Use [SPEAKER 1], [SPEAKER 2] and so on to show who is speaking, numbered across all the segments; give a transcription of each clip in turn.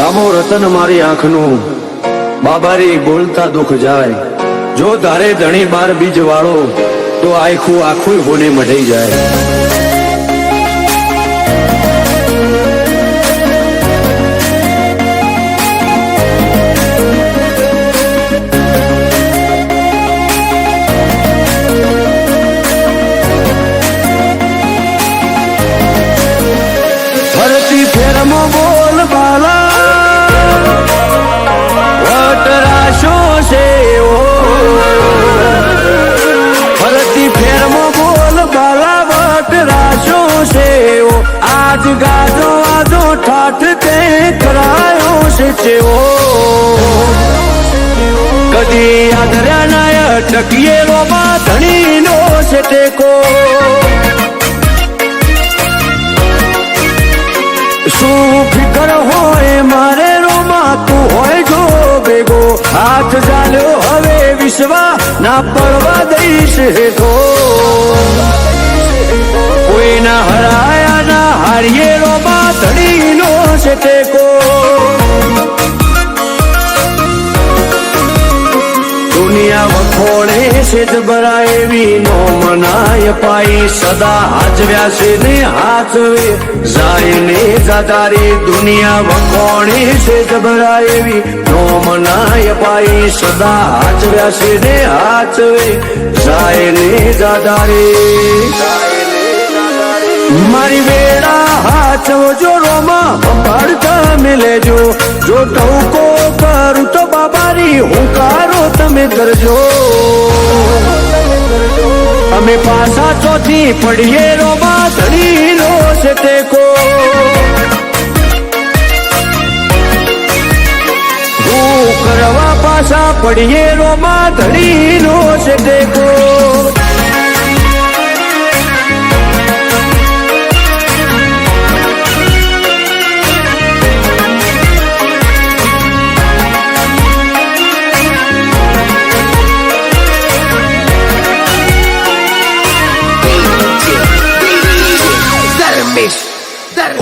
[SPEAKER 1] રામો રતન મારી આંખનું બાબારી બોલતા દુઃખ જાય જો ધારે ધણી બાર બીજ વાળો તો આખું આખું હોને મઢાઈ જાય ફરતી ફેરમો બોલ બાલા વટરાશો છે ફરતી ફેરમો બોલ બાલા વટરાશો છે આજ ગાજો આજો ઠાઠ તે કરાયો છે ચેવો કદી આદર્યા નાય ટકીએ રોમાં ધણીનો છે ટેકો શું ફિકર હોય મારે રોમા તું હોય જો ભેગો હાથ ચાલ્યો હવે વિશ્વા ના પડવા દઈશ હેઠો કોઈના હરાયા ના હારીએ રોમા ધણીનો છે ટેકો દુનિયા વખોડે છે જબરા એવી નો મનાય પાઈ સદા હાજવ્યા છે ને હાથવે જાય ને જાદારી દુનિયા વખોડે છે જબરા એવી નો મનાય પાઈ સદા હાજવ્યા છે ને હાથવે જાય ને જાદારી મારી વેળા હાચવજો રોમા સંભાળતા મેલેજો જો ટવકો કરું તો બાબારી હુંકારો તમે કરજો અમે પાછા ચોથી પડીએ રોમા ધણીનો છે ટેકો હું કરવા પાછા પડીએ રોમા ધણીનો છે ટેકો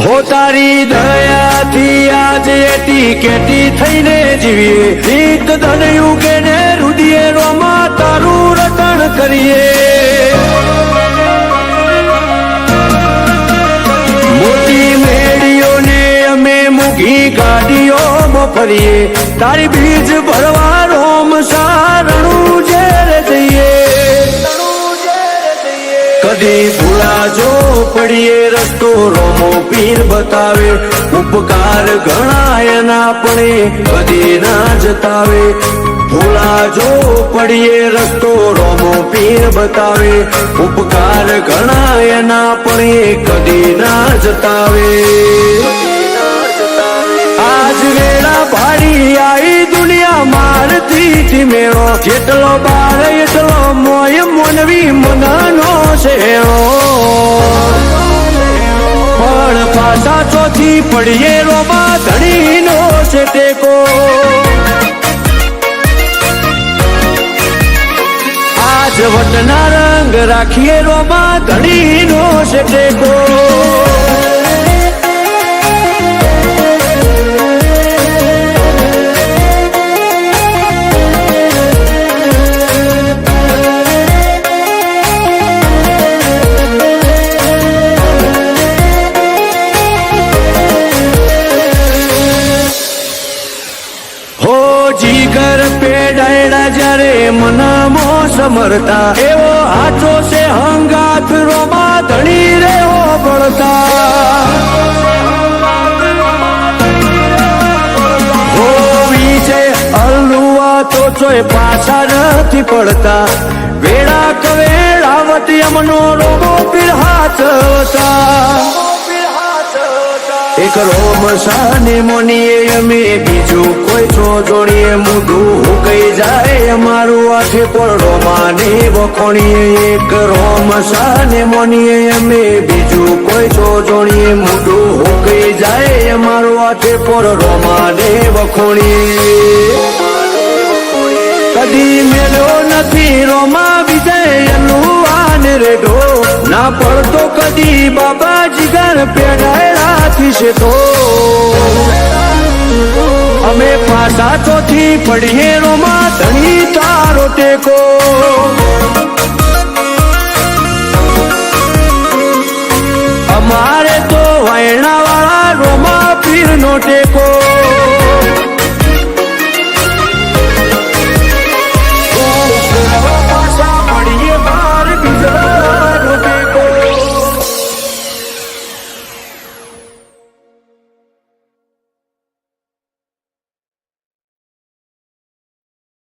[SPEAKER 1] હો તારી દયાથી આજે એટી કેટી થઈને જીવીએ એક ધનયું કે ને રુદિયે રોમા તારું રટણ કરીએ મોટી મેળીઓને અમે મૂકી ગાડીઓમાં ફરીએ તારી બીજ ભરવા રોમ સારણું ઝેર જઈએ કદી ભૂલાજો પડીએ રસ્તો રોમો પીર બતાવે ઉપકાર ગણાય ના પડે કદી ના જતાવે ભૂલાજો પડીએ રસ્તો રોમો પીર બતાવે ઉપકાર ગણાય ના પડે કદી ના જતાવે આજ વેળા ભાડી આઈ દુનિયા મારતી મેળો જેટલો બાર એટલો મોય મોનવી મનાનો છે પણ પાછા ચોથી પડીએ રોમા ધણીનો છે ટેકો આજ વટના રંગ રાખીએ રોમા ધણીનો છે ટેકો જીગર પેડાયડા જ્યારે મનામો સમરતા એવો હાચો છે હંગાત રોમા ધણી રેવો પડતા હોવી છે અલ્લુઆ તો ચોય પાછા નથી પડતા વેળા કવેળાવતી અમનો રોમો પીર હાથવતા એક રોમ સાને મોનીએ અમે બીજું કોઈ છો જોડીએ મોઢું કઈ જાય અમારું આઠે પણ રોમાને વખોણીએ એક રોમ સાને મોનીએ અમે બીજું કોઈ છો જોડીએ મોઢું કઈ જાય અમારું આઠે પણ રોમાને વખોણીએ કદી મેલ્યો નથી રોમા વિજય એનું રેડો ના પડતો કદી બાબા જીગર પેડાયેલાથી છે તો અમે પાછા ચોથી પડીએ રોમાં ધણી તારો ટેકો અમારે તો વાયણા વાળા રોમા પીર નો ટેકો